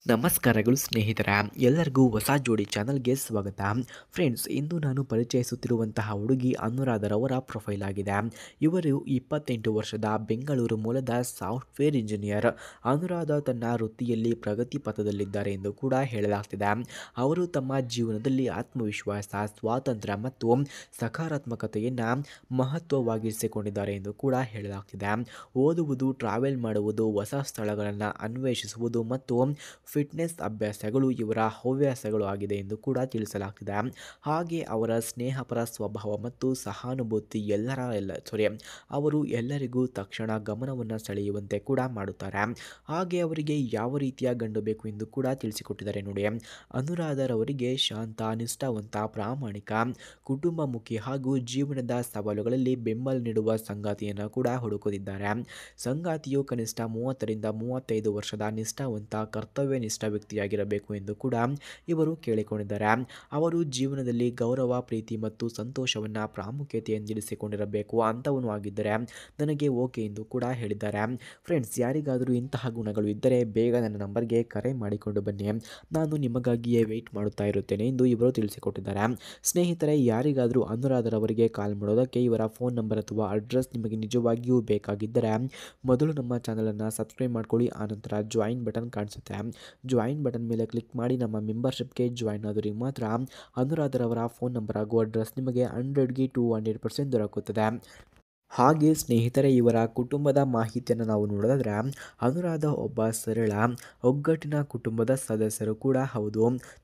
ನಮಸ್ಕಾರಗಳು ಸ್ನೇಹಿತರ ಎಲ್ಲರಿಗೂ ಹೊಸ ಜೋಡಿ ಚಾನಲ್ಗೆ ಸ್ವಾಗತ. ಫ್ರೆಂಡ್ಸ್, ಇಂದು ನಾನು ಪರಿಚಯಿಸುತ್ತಿರುವಂತಹ ಹುಡುಗಿ ಅನುರಾಧರವರ ಪ್ರೊಫೈಲ್ ಆಗಿದೆ. ಇವರು 28 ವರ್ಷದ ಬೆಂಗಳೂರು ಮೂಲದ ಸಾಫ್ಟ್ವೇರ್ ಇಂಜಿನಿಯರ್. ಅನುರಾಧ ತನ್ನ ವೃತ್ತಿಯಲ್ಲಿ ಪ್ರಗತಿ ಪಥದಲ್ಲಿದ್ದಾರೆ ಎಂದು ಕೂಡ ಹೇಳಲಾಗ್ತಿದೆ. ಅವರು ತಮ್ಮ ಜೀವನದಲ್ಲಿ ಆತ್ಮವಿಶ್ವಾಸ, ಸ್ವಾತಂತ್ರ್ಯ ಮತ್ತು ಸಕಾರಾತ್ಮಕತೆಯನ್ನು ಮಹತ್ವವಾಗಿರಿಸಿಕೊಂಡಿದ್ದಾರೆ ಎಂದು ಕೂಡ ಹೇಳಲಾಗ್ತಿದೆ. ಓದುವುದು, ಟ್ರಾವೆಲ್ ಮಾಡುವುದು, ಹೊಸ ಸ್ಥಳಗಳನ್ನು ಅನ್ವೇಷಿಸುವುದು ಮತ್ತು ಫಿಟ್ನೆಸ್ ಅಭ್ಯಾಸಗಳು ಇವರ ಹವ್ಯಾಸಗಳು ಆಗಿದೆ ಎಂದು ಕೂಡ ತಿಳಿಸಲಾಗ್ತಿದೆ. ಹಾಗೆ ಅವರ ಸ್ನೇಹಪರ ಸ್ವಭಾವ ಮತ್ತು ಸಹಾನುಭೂತಿ ಅವರು ಎಲ್ಲರಿಗೂ ತಕ್ಷಣ ಗಮನವನ್ನು ಸೆಳೆಯುವಂತೆ ಕೂಡ ಮಾಡುತ್ತಾರೆ. ಹಾಗೆ ಅವರಿಗೆ ಯಾವ ರೀತಿಯ ಗಂಡು ಬೇಕು ಎಂದು ಕೂಡ ತಿಳಿಸಿಕೊಟ್ಟಿದ್ದಾರೆ ನೋಡಿ. ಅನುರಾಧರವರಿಗೆ ಶಾಂತ, ನಿಷ್ಠಾವಂತ, ಪ್ರಾಮಾಣಿಕ, ಕುಟುಂಬಮುಖಿ ಹಾಗೂ ಜೀವನದ ಸವಾಲುಗಳಲ್ಲಿ ಬೆಂಬಲ ನೀಡುವ ಸಂಗಾತಿಯನ್ನು ಕೂಡ ಹುಡುಕುತ್ತಿದ್ದಾರೆ. ಸಂಗಾತಿಯು ಕನಿಷ್ಠ 30ರಿಂದ 35 ವರ್ಷದ ನಿಷ್ಠಾವಂತ, ಕರ್ತವ್ಯನಿಷ್ಠ ವ್ಯಕ್ತಿಯಾಗಿರಬೇಕು ಎಂದು ಕೂಡ ಇವರು ಕೇಳಿಕೊಂಡಿದ್ದಾರೆ. ಅವರು ಜೀವನದಲ್ಲಿ ಗೌರವ, ಪ್ರೀತಿ ಮತ್ತು ಸಂತೋಷವನ್ನು ಪ್ರಾಮುಖ್ಯತೆಯೆಂದಿರಿಸಿಕೊಂಡಿರಬೇಕು ಅಂತವನು ಆಗಿದ್ದರೆ ನನಗೆ ಓಕೆ ಎಂದು ಕೂಡ ಹೇಳಿದ್ದಾರೆ. ಫ್ರೆಂಡ್ಸ್, ಯಾರಿಗಾದರೂ ಇಂತಹ ಗುಣಗಳು ಇದ್ದರೆ ಬೇಗ ನನ್ನ ನಂಬರ್ಗೆ ಕರೆ ಮಾಡಿಕೊಂಡು ಬನ್ನಿ, ನಾನು ನಿಮಗಾಗಿಯೇ ವೆಯ್ಟ್ ಮಾಡುತ್ತಾ ಇರುತ್ತೇನೆ ಎಂದು ಇವರು ತಿಳಿಸಿಕೊಟ್ಟಿದ್ದಾರೆ. ಸ್ನೇಹಿತರೆ, ಯಾರಿಗಾದರೂ ಅನುರಾಧರವರಿಗೆ ಕಾಲ್ ಮಾಡೋದಕ್ಕೆ ಇವರ ಫೋನ್ ನಂಬರ್ ಅಥವಾ ಅಡ್ರೆಸ್ ನಿಮಗೆ ನಿಜವಾಗಿಯೂ ಬೇಕಾಗಿದ್ದರೆ ಮೊದಲು ನಮ್ಮ ಚಾನಲನ್ನು ಸಬ್ಸ್ಕ್ರೈಬ್ ಮಾಡ್ಕೊಳ್ಳಿ. ಆನಂತರ ಜಾಯಿನ್ ಬಟನ್ ಕಾಣಿಸುತ್ತೆ, ಜಾಯಿನ್ ಬಟನ್ ಮೇಲೆ ಕ್ಲಿಕ್ ಮಾಡಿ ನಮ್ಮ ಮೆಂಬರ್ಶಿಪ್ಗೆ ಜಾಯಿನ್ ಆದವರಿಗೆ ಮಾತ್ರ ಅನುರಾಧರವರ ಫೋನ್ ನಂಬರ್ ಹಾಗೂ ಅಡ್ರೆಸ್ ನಿಮಗೆ 100ಗೆ 200% ದೊರಕುತ್ತದೆ. ಹಾಗೆ ಸ್ನೇಹಿತರೆ, ಇವರ ಕುಟುಂಬದ ಮಾಹಿತಿಯನ್ನು ನಾವು ನೋಡೋದಾದರೆ ಅನುರಾಧ ಒಬ್ಬ ಸರಳ, ಒಗ್ಗಟ್ಟಿನ ಕುಟುಂಬದ ಸದಸ್ಯರು ಕೂಡ ಹೌದು.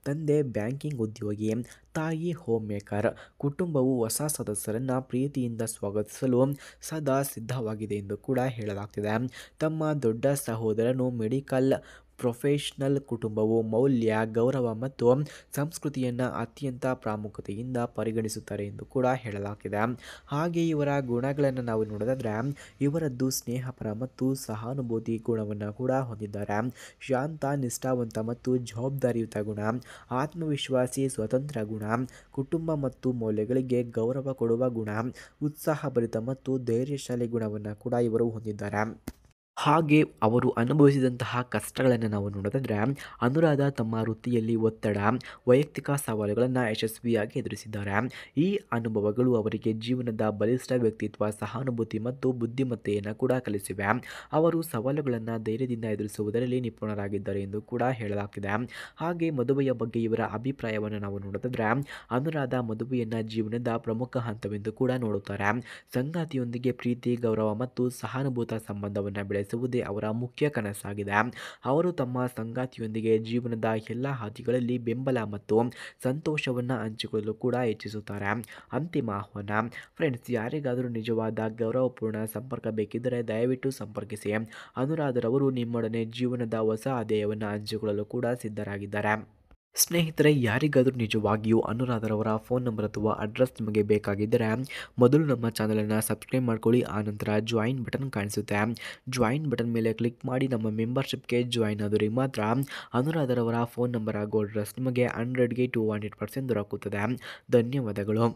ತಂದೆ ಬ್ಯಾಂಕಿಂಗ್ ಉದ್ಯೋಗಿ, ತಾಯಿ ಹೋಮ್ ಮೇಕರ್. ಕುಟುಂಬವು ಹೊಸ ಸದಸ್ಯರನ್ನು ಪ್ರೀತಿಯಿಂದ ಸ್ವಾಗತಿಸಲು ಸದಾ ಸಿದ್ಧವಾಗಿದೆ ಎಂದು ಕೂಡ ಹೇಳಲಾಗ್ತಿದೆ. ತಮ್ಮ ದೊಡ್ಡ ಸಹೋದರನು ಮೆಡಿಕಲ್ ಪ್ರೊಫೆಷನಲ್. ಕುಟುಂಬವು ಮೌಲ್ಯ, ಗೌರವ ಮತ್ತು ಸಂಸ್ಕೃತಿಯನ್ನು ಅತ್ಯಂತ ಪ್ರಾಮುಖ್ಯತೆಯಿಂದ ಪರಿಗಣಿಸುತ್ತಾರೆ ಎಂದು ಕೂಡ ಹೇಳಲಾಗಿದೆ. ಹಾಗೆ ಇವರ ಗುಣಗಳನ್ನು ನಾವು ನೋಡೋದಾದರೆ ಇವರದ್ದು ಸ್ನೇಹಪರ ಮತ್ತು ಸಹಾನುಭೂತಿ ಗುಣವನ್ನು ಕೂಡ ಹೊಂದಿದ್ದಾರೆ. ಶಾಂತ, ನಿಷ್ಠಾವಂತ ಮತ್ತು ಜವಾಬ್ದಾರಿಯುತ ಗುಣ, ಆತ್ಮವಿಶ್ವಾಸಿ, ಸ್ವತಂತ್ರ ಗುಣ, ಕುಟುಂಬ ಮತ್ತು ಮೌಲ್ಯಗಳಿಗೆ ಗೌರವ ಕೊಡುವ ಗುಣ, ಉತ್ಸಾಹಭರಿತ ಮತ್ತು ಧೈರ್ಯಶಾಲಿ ಗುಣವನ್ನು ಕೂಡ ಇವರು ಹೊಂದಿದ್ದಾರೆ. ಹಾಗೆ ಅವರು ಅನುಭವಿಸಿದಂತಹ ಕಷ್ಟಗಳನ್ನು ನಾವು ನೋಡೋದಾದರೆ ಅನುರಾಧ ತಮ್ಮ ವೃತ್ತಿಯಲ್ಲಿ ಒತ್ತಡ, ವೈಯಕ್ತಿಕ ಸವಾಲುಗಳನ್ನು ಯಶಸ್ವಿಯಾಗಿ ಎದುರಿಸಿದ್ದಾರೆ. ಈ ಅನುಭವಗಳು ಅವರಿಗೆ ಜೀವನದ ಬಲಿಷ್ಠ ವ್ಯಕ್ತಿತ್ವ, ಸಹಾನುಭೂತಿ ಮತ್ತು ಬುದ್ಧಿಮತ್ತೆಯನ್ನು ಕೂಡ ಕಲಿಸಿವೆ. ಅವರು ಸವಾಲುಗಳನ್ನು ಧೈರ್ಯದಿಂದ ಎದುರಿಸುವುದರಲ್ಲಿ ನಿಪುಣರಾಗಿದ್ದಾರೆ ಎಂದು ಕೂಡ ಹೇಳಲಾಗ್ತಿದೆ. ಹಾಗೆ ಮದುವೆಯ ಬಗ್ಗೆ ಇವರ ಅಭಿಪ್ರಾಯವನ್ನು ನಾವು ನೋಡೋದಾದರೆ ಅನುರಾಧ ಮದುವೆಯನ್ನು ಜೀವನದ ಪ್ರಮುಖ ಹಂತವೆಂದು ಕೂಡ ನೋಡುತ್ತಾರೆ. ಸಂಗಾತಿಯೊಂದಿಗೆ ಪ್ರೀತಿ, ಗೌರವ ಮತ್ತು ಸಹಾನುಭೂತ ಸಂಬಂಧವನ್ನು ಬೆಳೆಸುವುದೇ ಅವರ ಮುಖ್ಯ ಕನಸಾಗಿದೆ. ಅವರು ತಮ್ಮ ಸಂಗಾತಿಯೊಂದಿಗೆ ಜೀವನದ ಎಲ್ಲ ಹಾದಿಗಳಲ್ಲಿ ಬೆಂಬಲ ಮತ್ತು ಸಂತೋಷವನ್ನು ಹಂಚಿಕೊಳ್ಳಲು ಕೂಡ ಇಚ್ಛಿಸುತ್ತಾರೆ. ಅಂತಿಮ ಆಹ್ವಾನ. ಫ್ರೆಂಡ್ಸ್, ಯಾರಿಗಾದರೂ ನಿಜವಾದ ಗೌರವಪೂರ್ಣ ಸಂಪರ್ಕ ಬೇಕಿದ್ದರೆ ದಯವಿಟ್ಟು ಸಂಪರ್ಕಿಸಿ. ಅನುರಾಧರವರು ನಿಮ್ಮೊಡನೆ ಜೀವನದ ಹೊಸ ಅಧ್ಯಾಯವನ್ನು ಹಂಚಿಕೊಳ್ಳಲು ಕೂಡ ಸಿದ್ಧರಾಗಿದ್ದಾರೆ. ಸ್ನೇಹಿತರೆ, ಯಾರಿಗಾದರೂ ನಿಜವಾಗಿಯೂ ಅನುರಾಧರವರ ಫೋನ್ ನಂಬರ್ ಅಥವಾ ಅಡ್ರೆಸ್ ನಿಮಗೆ ಬೇಕಾಗಿದ್ದರೆ ಮೊದಲು ನಮ್ಮ ಚಾನಲನ್ನು ಸಬ್ಸ್ಕ್ರೈಬ್ ಮಾಡ್ಕೊಳ್ಳಿ. ಆನಂತರ ಜಾಯಿನ್ ಬಟನ್ ಕಾಣಿಸುತ್ತೆ, ಜಾಯಿನ್ ಬಟನ್ ಮೇಲೆ ಕ್ಲಿಕ್ ಮಾಡಿ ನಮ್ಮ ಮೆಂಬರ್ಶಿಪ್ಗೆ ಜಾಯಿನ್ ಆದವರಿಗೆ ಮಾತ್ರ ಅನುರಾಧರವರ ಫೋನ್ ನಂಬರ್ ಹಾಗೂ ಅಡ್ರೆಸ್ ನಿಮಗೆ 100ಗೆ 200% ದೊರಕುತ್ತದೆ. ಧನ್ಯವಾದಗಳು.